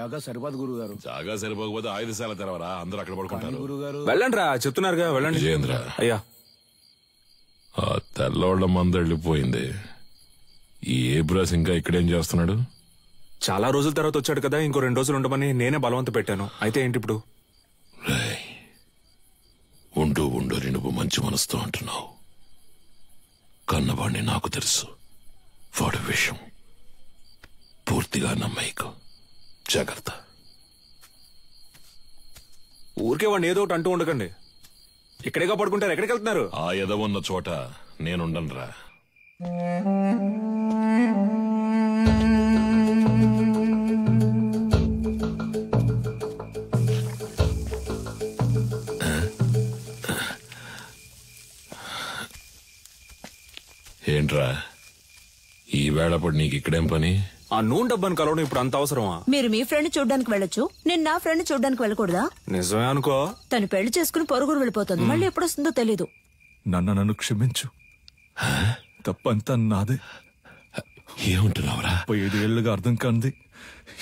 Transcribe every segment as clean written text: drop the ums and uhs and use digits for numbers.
జాగా సరిపోదు గురుగారు. జాగా సరిపోకపోతే ఆయుధశాల తెరవరా, అందరూ అక్కడ పడుకుంటారు. గురుగారు వెళ్ళండి రా, చెప్తున్నారుగా వెళ్ళండి. విజయేంద్ర, అయ్యా ఆ తెల్లోళ్ల మంద వెళ్ళిపోయింది. ఈ ఏబ్రాస్ ఇంకా ఇక్కడేం చేస్తున్నాడు? చాలా రోజుల తర్వాత వచ్చాడు కదా, ఇంకో 2 రోజులు ఉండమని నేనే బలవంత పెట్టాను. అయితే ఏంటి ఇప్పుడు? ఉండు ఉండు, నువ్వు మంచి మనసుతో అంటున్నావు. కన్నవాణ్ణి నాకు తెలుసు. వాడి విషయం పూర్తిగా నమ్మేకు. జాగ్రత్త. ఊరికే వాడిని ఏదో ఒకటి అంటూ ఉండకండి. ఇక్కడేగా పడుకుంటారు, ఎక్కడికి వెళ్తున్నారు? ఆ ఎదవున్న చోట నేనుండనురా. ఏంట్రా ఈ వేళప్పుడు నీకు ఇక్కడేం పని? ఆ నూనె డబ్బాను కలవడం ఇప్పుడు అంత అవసరమా? మీరు మీ ఫ్రెండ్ చూడ్డానికి వెళ్ళొచ్చు, నేను నా ఫ్రెండ్ చూడ్డానికి వెళ్ళకూడదా? నిజమే అనుకో. తను పెళ్లి చేసుకుని పొరుగురు వెళ్ళిపోతుంది, మళ్ళీ ఎప్పుడు వస్తుందో తెలీదు. నన్ను క్షమించు, తప్పంతా నాదే. ఏమంటున్నావురా? 5 ఏళ్లుగా అర్థం కాంది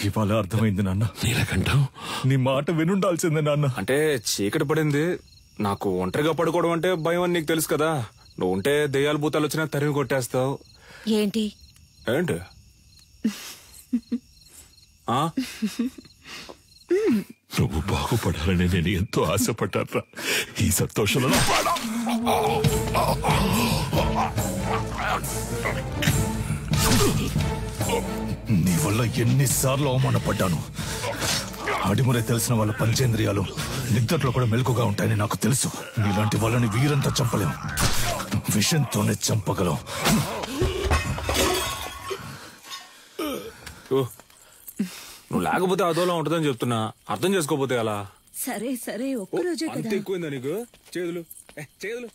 ఇవాళ అర్థమైంది నాన్న. నీలకంఠం, నీ మాట వినుండాల్సిందే నాన్న. అంటే చీకటి పడింది, నాకు ఒంటరిగా పడుకోవడం అంటే భయం అని నీకు తెలుసు కదా. నువ్వు ఉంటే దెయ్యాలు భూతాలు వచ్చినా తరిమి కొట్టేస్తావు. ఏంటి ఏంటి? నువ్వు బాగుపడాలని నేను ఎంతో ఆశపడ్డారా. ఈ సంతోషంలో నీ వల్ల ఎన్నిసార్లు అవమానపడ్డాను. అడిమురే తెలిసిన వాళ్ళ పంచేంద్రియాలు నిద్రలో కూడా మెలకుగా ఉంటాయని నాకు తెలుసు. నీలాంటి వాళ్ళని వీరంతా చంపలేం, విషంతోనే చంపగలం. నువ్వు లేకపోతే అదోలా ఉంటుందని చెప్తున్నా, అర్థం చేసుకోపోతే అలా. సరే సరే, ఒక్కరోజే అంత కదా. ఎక్కువైందా నీకు? చేతులు చేతులు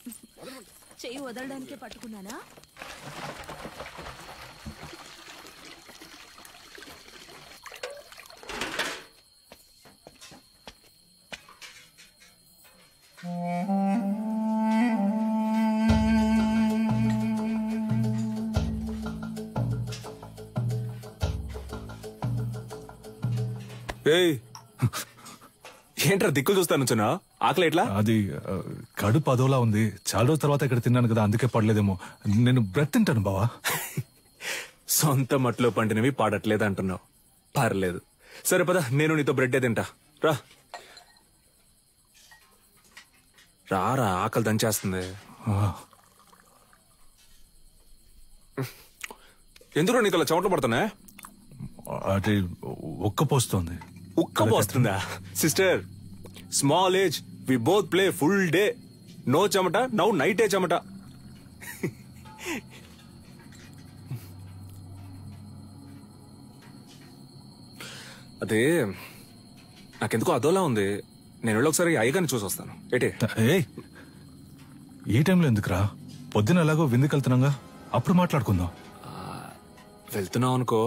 చెయ్యి వదలడానికే పట్టుకున్నానా? ఏంట్రా దిక్కులు చూస్తాను చిన్న? ఆకలి ఎట్లా? అది కడుపు అదోలా ఉంది. చాలా రోజుల తర్వాత ఇక్కడ తిన్నాను కదా, అందుకే పడలేదేమో. నేను బ్రెడ్ తింటాను బావా. సొంత మట్లో పండినవి పాడట్లేదు అంటున్నావు. పర్లేదు, సరే పద, నేను నీతో బ్రెడ్డే తింటా. రా రారా, ఆకలి దంచేస్తుంది. ఎందుకు నీకు అలా చెమటలు పడుతున్నా? అది ఉక్కపోస్తోంది. ఉక్కపోస్తుందా? Sister, small age, we both play full day. No చెమట, నౌ నైటే చెమట. అదే నాకెందుకో అదోలా ఉంది. నేను వెళ్ళి ఒకసారి అయ్యగారిని చూసి వస్తాను. ఏటే? ఈ టైంలో ఎందుకురా? పొద్దున ఎలాగో విందుకు వెళ్తున్నాగా, అప్పుడు మాట్లాడుకుందాం. వెళ్తున్నావు అనుకో.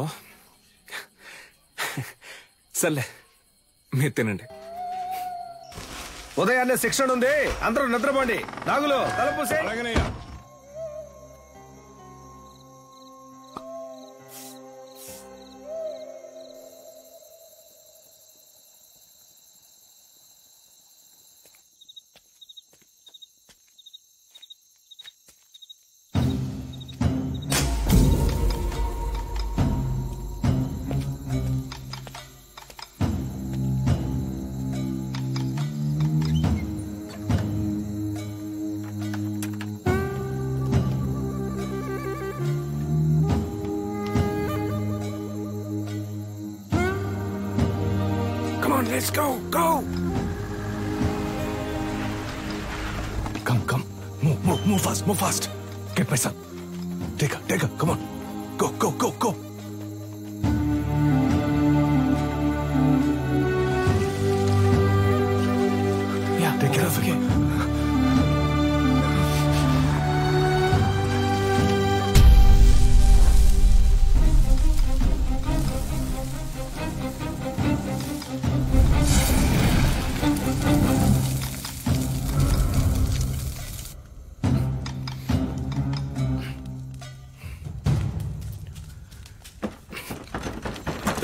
సర్లే, మీరు తినండి. ఉదయాన్నే శిక్షణ ఉంది, అందరూ నిద్రపోండి. నాగులు తలపూసే. Let's go, go! Come. Move fast. Get my son. Take her, come on. Go. Yeah, take care of her.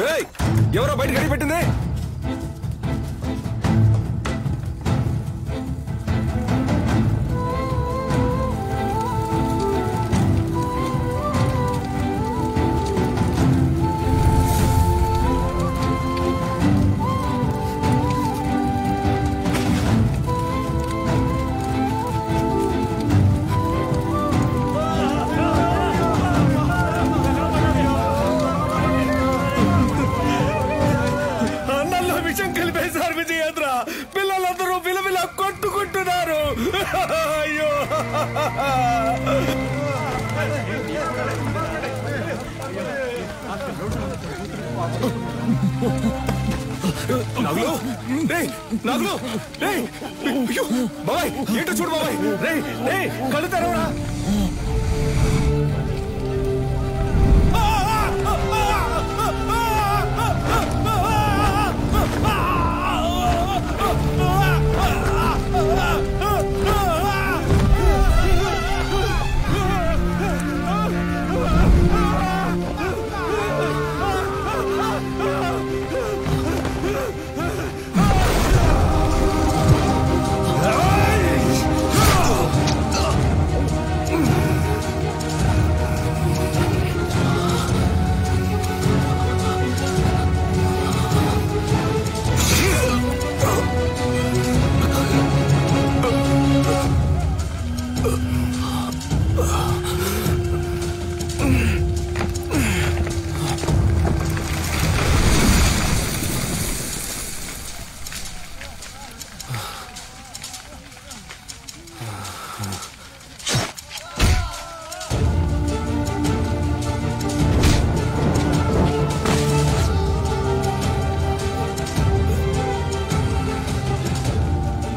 Hey! ఎవరో బయట గడి పెట్టింది? విషం కలిపేశారు విజయేంద్ర. పిల్లలందరూ విలవిల కొట్టుకుంటున్నారు. అయ్యో నాగులు, నాగులు, బాబాయ్ ఏంటో చూడు బాబాయ్. కళ్ళు తెరవరా.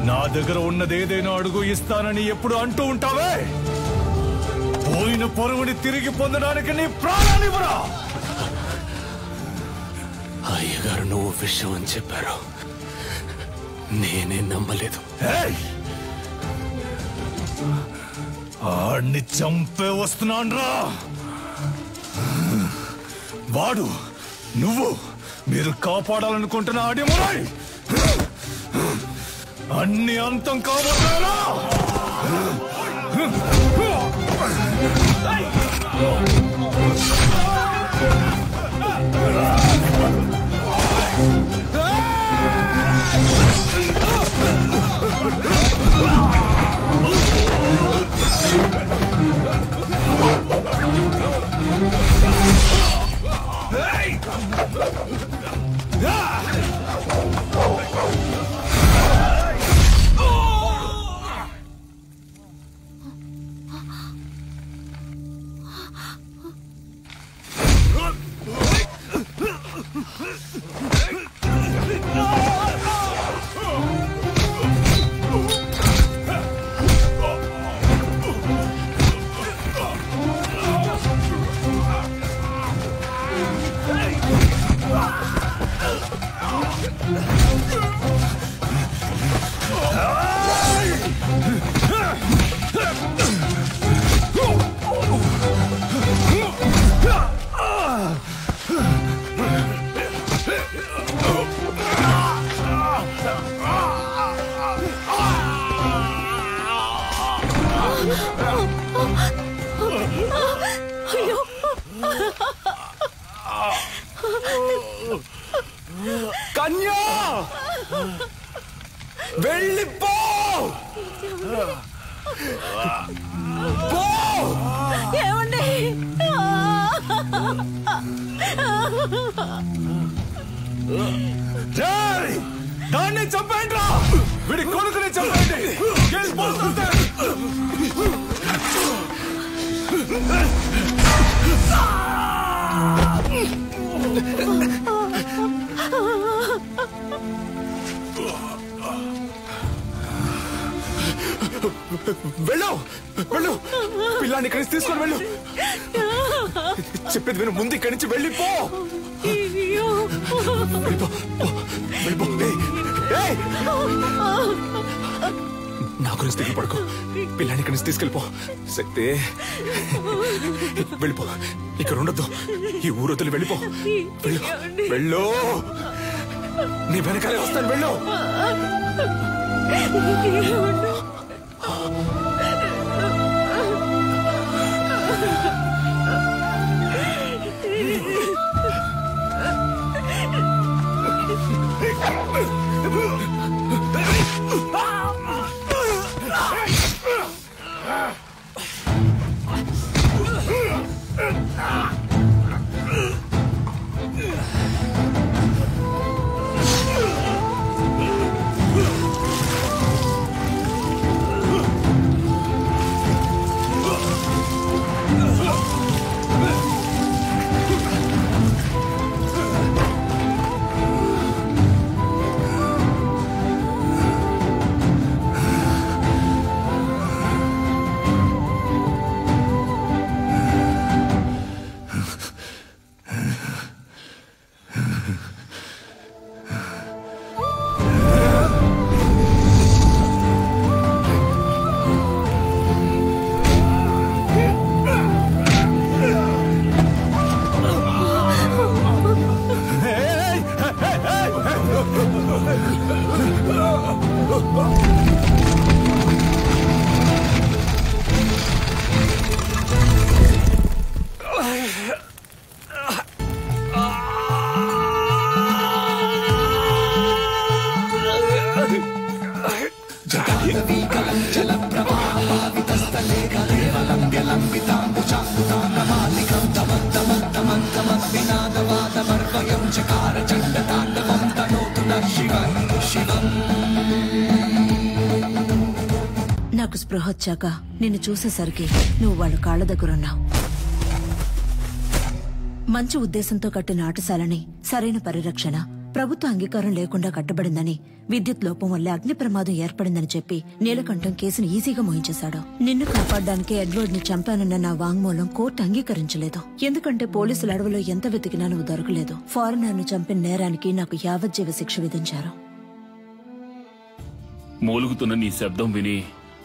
నా దగ్గర ఉన్నది ఏదైనా అడుగు ఇస్తానని ఎప్పుడు అంటూ ఉంటావే. పోయిన పరువుని తిరిగి పొందడానికి నీ ప్రాణానివ్వరా. అయ్యగారు నువ్వు విషయం అని చెప్పారు, నేనే నమ్మలేదు. ఆడిని చంపే వస్తున్నాన్రా. వాడు నువ్వు మీరు కాపాడాలనుకుంటున్న ఆడిమురై అన్ని అంతం కాబోతారా. కన్యా వెళ్ళిపో. ఏమండి? దాన్ని చంపండి రా. వీడి కొడుకుని చంపండి. వెళ్ళు వెళ్ళు, పిల్లాన్ని ఇక్కడి నుంచి తీసుకొని వెళ్ళు. చెప్పేది విను, ముందు ఇక్కడి నుంచి వెళ్ళిపో. వెళ్ళిపో, వెళ్ళిపో. నా గురించి దిగులు పడుకో. పిల్లాన్ని ఇక్కడి నుంచి తీసుకెళ్ళిపో. శక్తి వెళ్ళిపో, ఇక్కడ ఉండొద్దు. ఈ ఊరు వదిలి వెళ్ళిపో. వెళ్ళు వెళ్ళు, నీ వెనకాలే వస్తాను. వెళ్ళు. నాకు స్పృహ వచ్చాక నిన్ను చూసేసరికి నువ్వు వాళ్ళ కాళ్ళ దగ్గరున్నావు. మంచి ఉద్దేశంతో కట్టిన ఆటశాలని సరైన పరిరక్షణ, ప్రభుత్వ అంగీకారం లేకుండా కట్టబడిందని, విద్యుత్ లోపం వల్ల అగ్ని ప్రమాదం ఏర్పడిందని చెప్పి నీలకంఠం కేసును ఈజీగా మోయించేశాడు. నిన్ను కాపాడడానికి ఎడ్వర్డ్ ని చంపానన్న నా వాంగ్మూలం కోర్టు అంగీకరించలేదు. ఎందుకంటే పోలీసుల అడవిలో ఎంత వెతికినా నువ్వు దొరకలేదు. ఫారినర్ ను చంపిన నేరానికి నాకు యావజ్జీవ శిక్ష విధించారు. మూలుగుతున్న నీ శబ్దం విని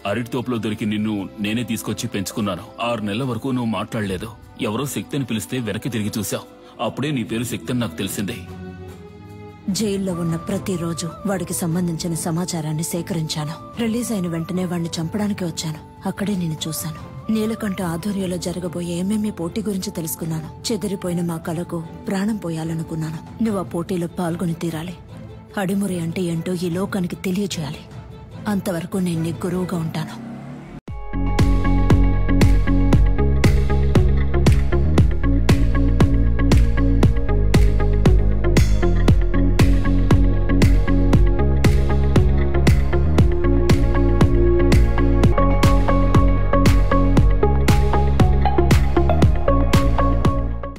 అరటి తోపులో దొరికి నిన్ను నేనే తీసుకొచ్చి పెంచుకున్నాను. 6 నెలల వరకు నువ్వు మాట్లాడలేదు. ఎవరో శక్తిని పిలిస్తే వెనక్కి తిరిగి చూశావు. అప్పుడే నీ పేరు శక్తి అని నాకు తెలిసింది. జైల్లో ఉన్న ప్రతిరోజు వాడికి సంబంధించిన సమాచారాన్ని సేకరించాను. రిలీజ్ అయిన వెంటనే వాడిని చంపడానికి వచ్చాను. అక్కడే నేను చూశాను. నీలకంఠ ఆధ్వర్యంలో జరగబోయే ఎంఎంఏ పోటీ గురించి తెలుసుకున్నాను. చెదిరిపోయిన మా కళకు ప్రాణం పోయాలనుకున్నాను. నువ్వు ఆ పోటీలో పాల్గొని తీరాలి. అడిమురి అంటే ఏంటో ఈ లోకానికి తెలియజేయాలి. అంతవరకు నేను నీ గురువుగా ఉంటాను.